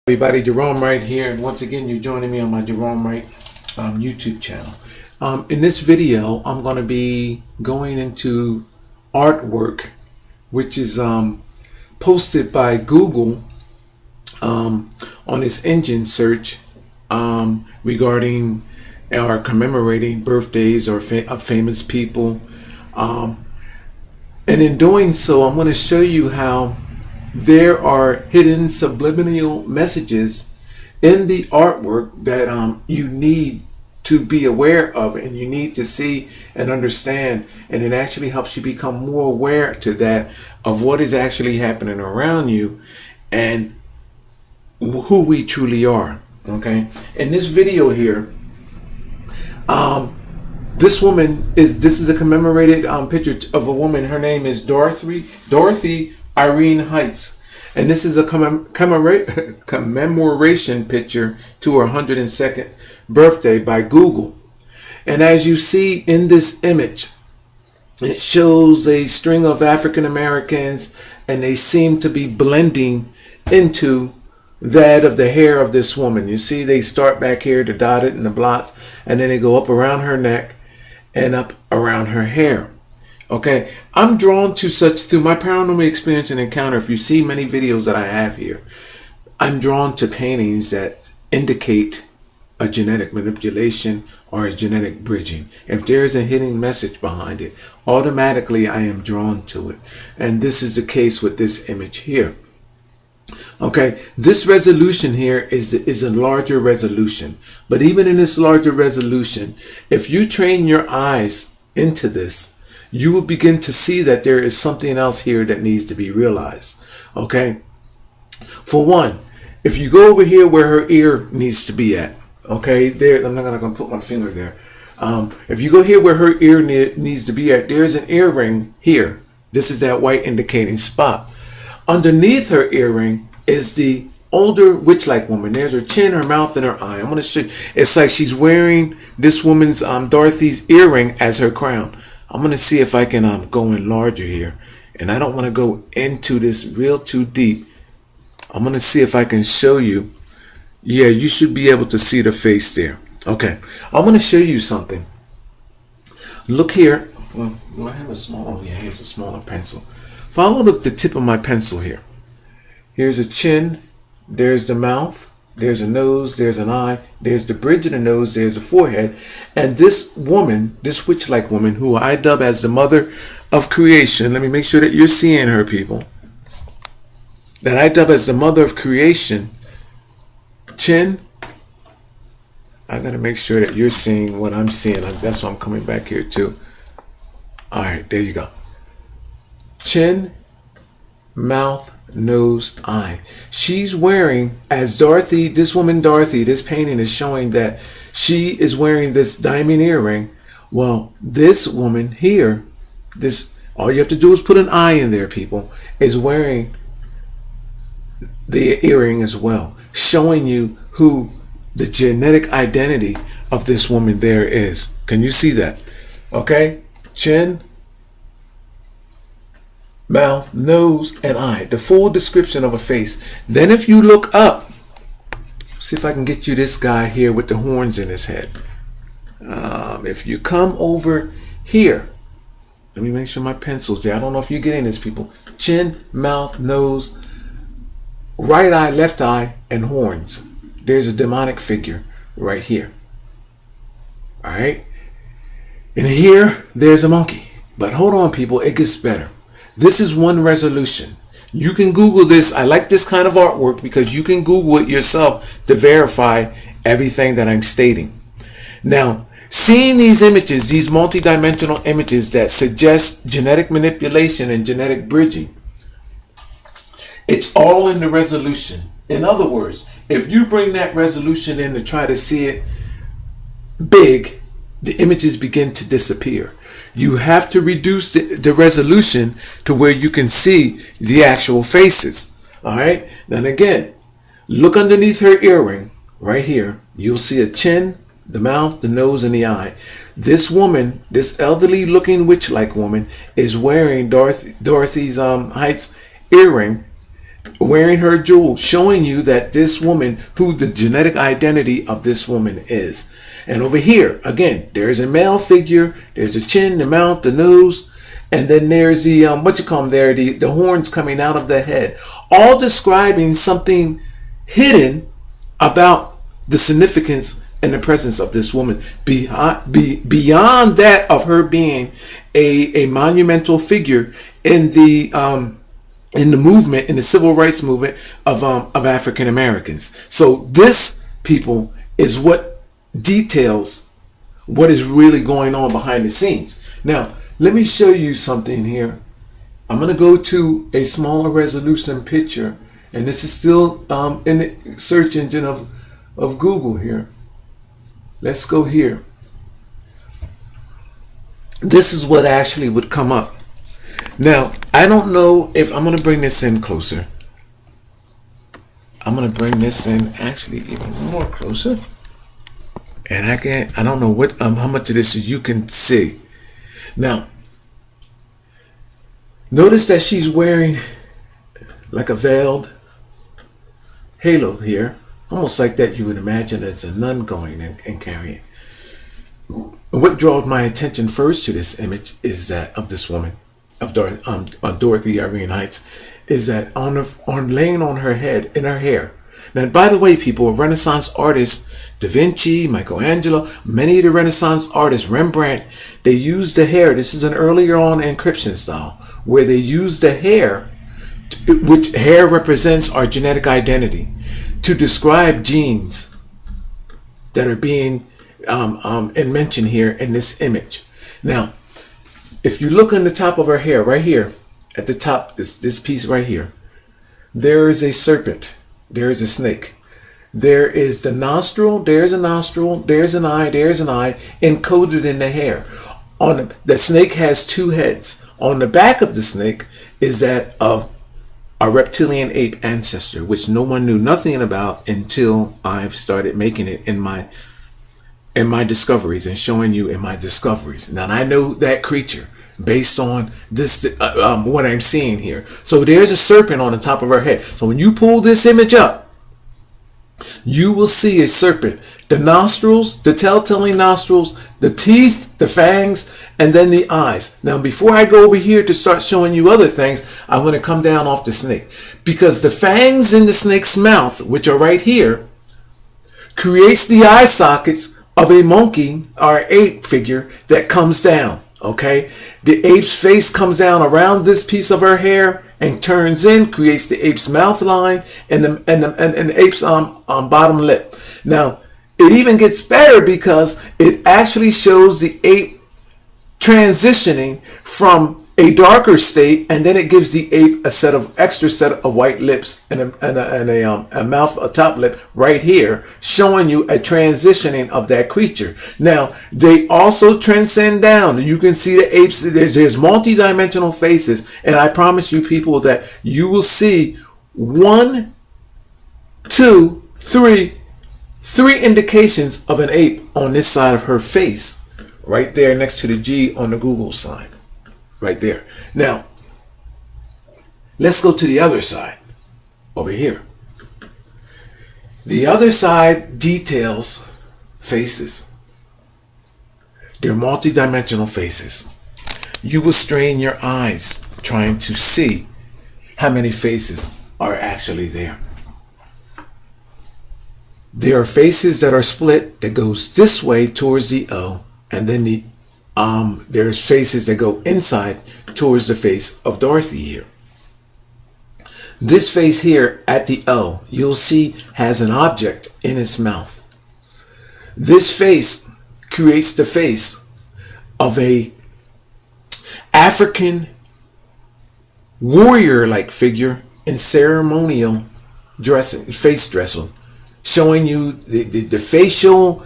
Everybody, Jerome Wright here, and once again you're joining me on my Jerome Wright YouTube channel. In this video I'm going to be going into artwork which is posted by Google on its engine search regarding or commemorating birthdays or of famous people, and in doing so I'm going to show you how there are hidden subliminal messages in the artwork that you need to be aware of, and you need to see and understand, and it actually helps you become more aware to that of what is actually happening around you and who we truly are. Okay, in this video here, this is a commemorated picture of a woman. Her name is Dorothy Irene Heights, and this is a commemoration picture to her 102nd birthday by Google. And as you see in this image, it shows a string of African Americans, and they seem to be blending into that of the hair of this woman. You see they start back here, the dotted and the blots, and then they go up around her neck and up around her hair. Okay, I'm drawn to such through my paranormal experience and encounter. If you see many videos that I have here, I'm drawn to paintings that indicate a genetic manipulation or a genetic bridging. If there is a hidden message behind it, automatically I am drawn to it. And this is the case with this image here. Okay, this resolution here is a larger resolution. But even in this larger resolution, if you train your eyes into this, you will begin to see that there is something else here that needs to be realized. Okay, for one, if you go over here where her ear needs to be at, okay, there, I'm not gonna put my finger there. If you go here where her ear needs to be at, there's an earring here. This is that white indicating spot. Underneath her earring is the older witch-like woman. There's her chin, her mouth, and her eye. I'm gonna show you. It's like she's wearing this woman's Dorothy's earring as her crown. I'm going to see if I can go in larger here. And I don't want to go into this real too deep. I'm going to see if I can show you. Yeah, you should be able to see the face there. Okay, I'm going to show you something. Look here. Well, do I have a small? Oh, yeah, here's a smaller pencil. Follow the tip of my pencil here. Here's a chin. There's the mouth. There's a nose, there's an eye, there's the bridge of the nose, there's the forehead. And this woman, this witch-like woman, who I dub as the mother of creation, let me make sure that you're seeing her, people, that I dub as the mother of creation, chin, I gotta make sure that you're seeing what I'm seeing. That's why I'm coming back here too. All right, there you go. Chin, mouth, nose, eye. She's wearing, as Dorothy, this woman Dorothy, this painting is showing that she is wearing this diamond earring. Well, this woman here, this, all you have to do is put an eye in there, people, is wearing the earring as well, showing you who the genetic identity of this woman there is. Can you see that? Okay, chin, mouth, nose, and eye. The full description of a face. Then if you look up, see if I can get you this guy here with the horns in his head. If you come over here, let me make sure my pencil's there. I don't know if you're getting this, people. Chin, mouth, nose, right eye, left eye, and horns. There's a demonic figure right here. All right. And here, there's a monkey. But hold on, people, it gets better. This is one resolution. You can Google this. I like this kind of artwork because you can Google it yourself to verify everything that I'm stating. Now, seeing these images, these multi-dimensional images that suggest genetic manipulation and genetic bridging, it's all in the resolution. In other words, if you bring that resolution in to try to see it big, the images begin to disappear. You have to reduce the resolution to where you can see the actual faces. All right. Then again, look underneath her earring right here. You'll see a chin, the mouth, the nose, and the eye. This woman, this elderly looking witch-like woman, is wearing Dorothy's Heights earring wearing her jewel, showing you that this woman, who the genetic identity of this woman is. And over here, again, there's a male figure. There's the chin, the mouth, the nose, and then there's the, the horns coming out of the head, all describing something hidden about the significance and the presence of this woman, beyond that of her being a monumental figure in the movement, in the civil rights movement of African Americans. So this, people, is what details what is really going on behind the scenes. Now, let me show you something here. I'm going to go to a smaller resolution picture, and this is still in the search engine of Google here. Let's go here. This is what actually would come up. Now, I don't know if I'm going to bring this in closer. I'm going to bring this in actually even more closer. And I don't know what how much of this you can see. Now, notice that she's wearing like a veiled halo here, almost like that you would imagine as a nun going and carrying. What draws my attention first to this image is that of this woman, of Dorothy Irene Heights, is that on laying on her head, in her hair. Now, by the way, people, Renaissance artists, Da Vinci, Michelangelo, many of the Renaissance artists, Rembrandt, they used the hair. This is an earlier on encryption style, where they used the hair, which hair represents our genetic identity, to describe genes that are being mentioned here in this image. Now, if you look on the top of her hair, right here, at the top, this piece right here, there is a serpent, there is a snake. There is the nostril, there's a nostril, there's an eye, encoded in the hair. The snake has two heads. On the back of the snake is that of a reptilian ape ancestor, which no one knew nothing about until I've started making it in my discoveries and showing you in my discoveries. Now, I know that creature based on this, what I'm seeing here. So there's a serpent on the top of her head. So when you pull this image up, you will see a serpent. The nostrils, the telltale nostrils, the teeth, the fangs, and then the eyes. Now, before I go over here to start showing you other things, I'm going to come down off the snake. Because the fangs in the snake's mouth, which are right here, creates the eye sockets of a monkey or ape figure that comes down. Okay? The ape's face comes down around this piece of her hair and turns in, creates the ape's mouth line and the ape's bottom lip. Now, it even gets better because it actually shows the ape transitioning from a darker state, and then it gives the ape a extra set of white lips and a mouth, a top lip right here, showing you a transitioning of that creature. Now, they also transcend down. You can see the apes. There's multi-dimensional faces, and I promise you, people, that you will see 1, 2, 3 indications of an ape on this side of her face, right there next to the G on the Google sign. Right there. Now, let's go to the other side, over here. The other side details faces. They're multi-dimensional faces. You will strain your eyes trying to see how many faces are actually there. There are faces that are split that goes this way towards the O, and then there's faces that go inside towards the face of Dorothy here. This face here at the O, you'll see, has an object in its mouth. This face creates the face of a African warrior-like figure in ceremonial dressing, face dressing, showing you the facial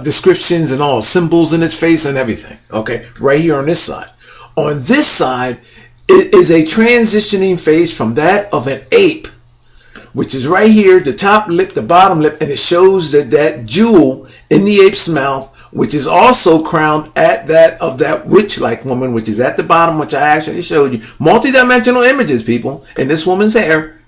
descriptions and all, symbols in its face and everything. Okay, right here on this side. On this side, it is a transitioning face from that of an ape, which is right here, the top lip, the bottom lip, and it shows that jewel in the ape's mouth which is also crowned at that of that witch-like woman, which is at the bottom, which I actually showed you. Multi-dimensional images, people, in this woman's hair.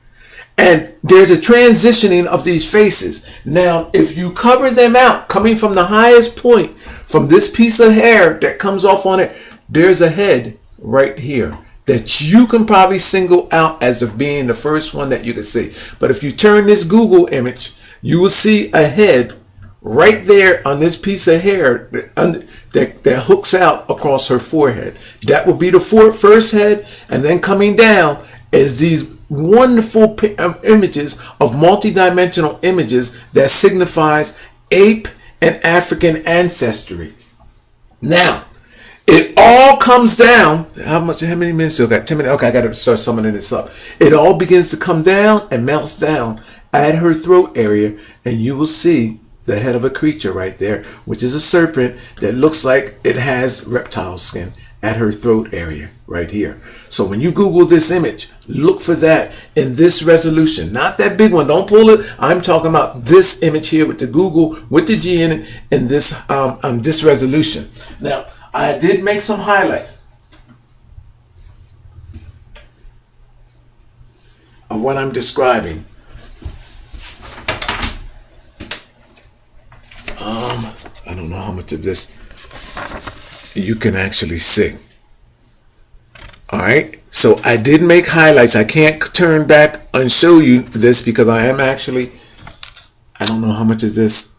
And there's a transitioning of these faces. Now, if you cover them out, coming from the highest point, from this piece of hair that comes off on it, there's a head right here that you can probably single out as of being the first one that you can see. But if you turn this Google image, you will see a head right there on this piece of hair that hooks out across her forehead. That will be the first head, and then coming down is these wonderful images of multidimensional images that signifies ape and African ancestry. Now, it all comes down. How many minutes still got? 10 minutes. Okay, I got to start summing this up. It all begins to come down and melts down at her throat area, and you will see the head of a creature right there, which is a serpent that looks like it has reptile skin at her throat area right here. So when you Google this image, look for that in this resolution, not that big one. Don't pull it. I'm talking about this image here with the Google, with the G in it, in this this resolution. Now, I did make some highlights of what I'm describing. I don't know how much of this you can actually see. All right, so I did make highlights. I can't turn back and show you this because I am actually, I don't know how much of this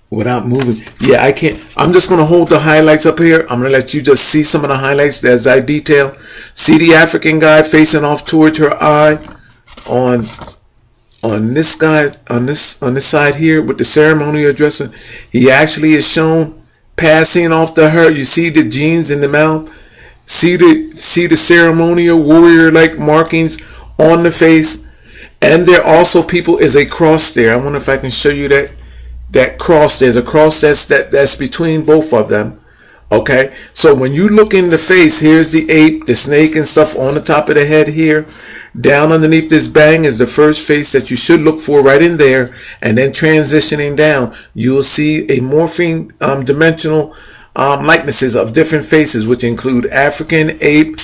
without moving. Yeah, I can't. I'm just going to hold the highlights up here. I'm going to let you just see some of the highlights as I detail. See the African guy facing off towards her eye on this guy, on this side here with the ceremonial dressing. He actually is shown passing off to her. You see the genes in the mouth. See the ceremonial warrior-like markings on the face. And there also, people, is a cross there. I wonder if I can show you that cross. There's a cross that's between both of them. Okay, so when you look in the face, here's the ape, the snake and stuff on the top of the head here. Down underneath this bang is the first face that you should look for right in there. And then transitioning down, you'll see a morphing dimensional likenesses of different faces, which include African, ape,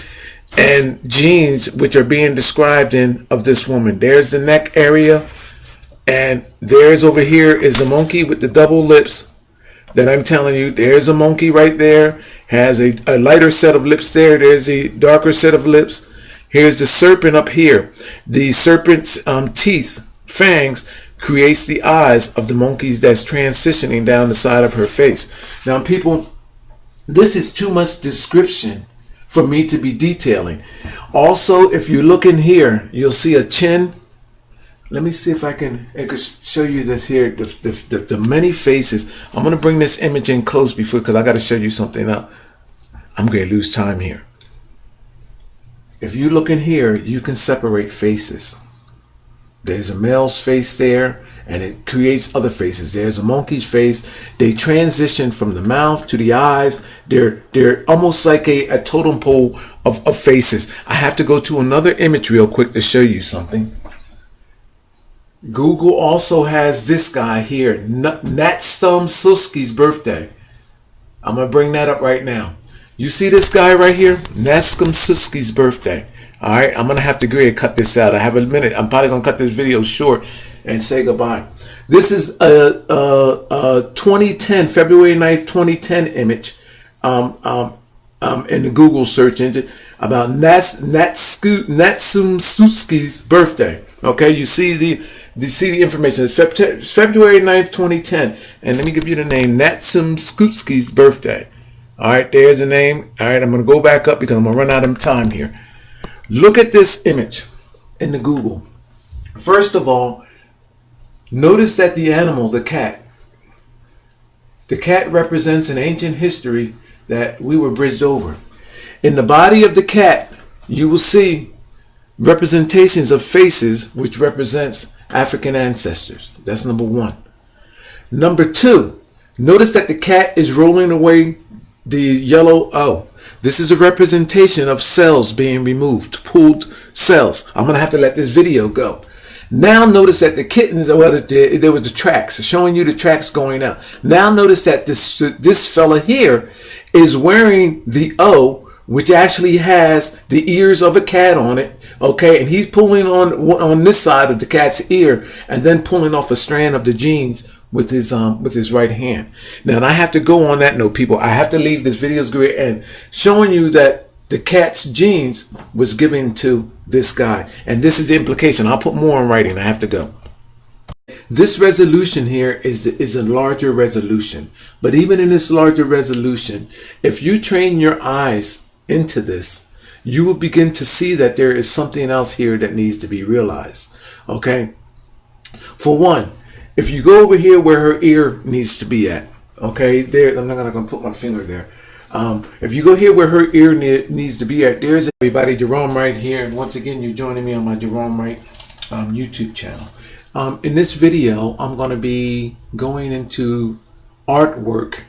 and genes, which are being described of this woman. There's the neck area, and there's over here is the monkey with the double lips that I'm telling you. There's a monkey right there, has a lighter set of lips there. There's a darker set of lips. Here's the serpent up here. The serpent's teeth, fangs, creates the eyes of the monkeys that's transitioning down the side of her face. Now, people, this is too much description for me to be detailing. Also, if you look in here, you'll see a chin. Let me see if I can show you this here, the many faces. I'm going to bring this image in close because I got to show you something else. I'm going to lose time here. If you look in here, you can separate faces. There's a male's face there, and it creates other faces. There's a monkey's face. They transition from the mouth to the eyes. They're almost like a totem pole of faces. I have to go to another image real quick to show you something. Google also has this guy here, Natsume's birthday. I'm going to bring that up right now. You see this guy right here? Natsume's birthday. All right, I'm going to have to agree to cut this out. I have a minute. I'm probably going to cut this video short and say goodbye. This is a 2010, February 9th, 2010 image in the Google search engine about Natsume's birthday. Okay, you see the information. It's February 9th, 2010. And let me give you the name, Natsume's birthday. All right, there's the name. All right, I'm going to go back up because I'm going to run out of time here. Look at this image in the Google. First of all, notice that the animal, the cat represents an ancient history that we were bridged over. In the body of the cat, you will see representations of faces, which represents African ancestors. That's number one. Number two, notice that the cat is rolling away the yellow. Oh, this is a representation of cells being removed, pulled cells. I'm going to have to let this video go. Now notice that the kittens, well, there were the tracks, showing you the tracks going out. Now notice that this fella here is wearing the O, which actually has the ears of a cat on it. Okay, and he's pulling on this side of the cat's ear, and then pulling off a strand of the jeans with his right hand. Now, and I have to go on that note, people. I have to leave this video's great and showing you that the cat's genes was given to this guy, and this is the implication. I'll put more in writing. I have to go. This resolution here is a larger resolution, but even in this larger resolution, if you train your eyes into this, you will begin to see that there is something else here that needs to be realized. Okay, for one, if you go over here where her ear needs to be at, okay, there, I'm not gonna put my finger there. If you go here where her ear needs to be at, there's everybody, Jerome Wright here, and once again you're joining me on my Jerome Wright YouTube channel. In this video, I'm going to be going into artwork,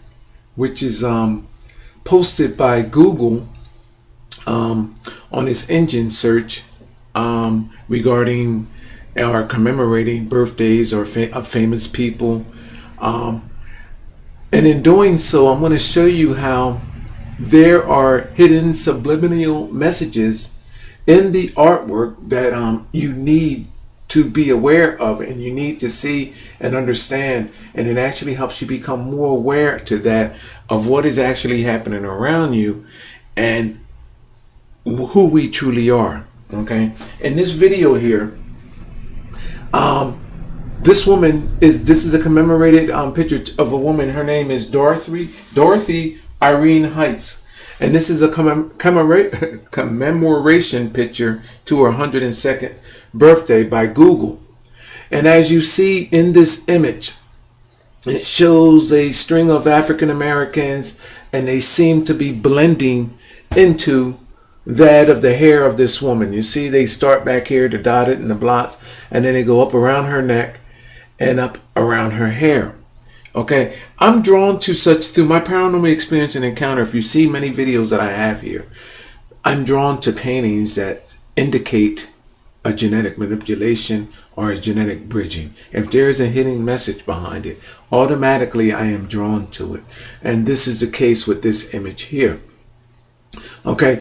which is posted by Google on its engine search regarding or commemorating birthdays or of famous people. And in doing so, I'm going to show you how there are hidden subliminal messages in the artwork that you need to be aware of, and you need to see and understand, and it actually helps you become more aware to that of what is actually happening around you and who we truly are. Okay, in this video here, this is a commemorated picture of a woman. Her name is Dorothy Irene Heights, and this is a commemoration picture to her 102nd birthday by Google. And as you see in this image, it shows a string of African Americans, and they seem to be blending into that of the hair of this woman. You see, they start back here, the dotted and the blots, and then they go up around her neck and up around her hair. Okay, I'm drawn to such through my paranormal experience and encounter. If you see many videos that I have here, I'm drawn to paintings that indicate a genetic manipulation or a genetic bridging. If there is a hidden message behind it, automatically I am drawn to it. And this is the case with this image here. Okay.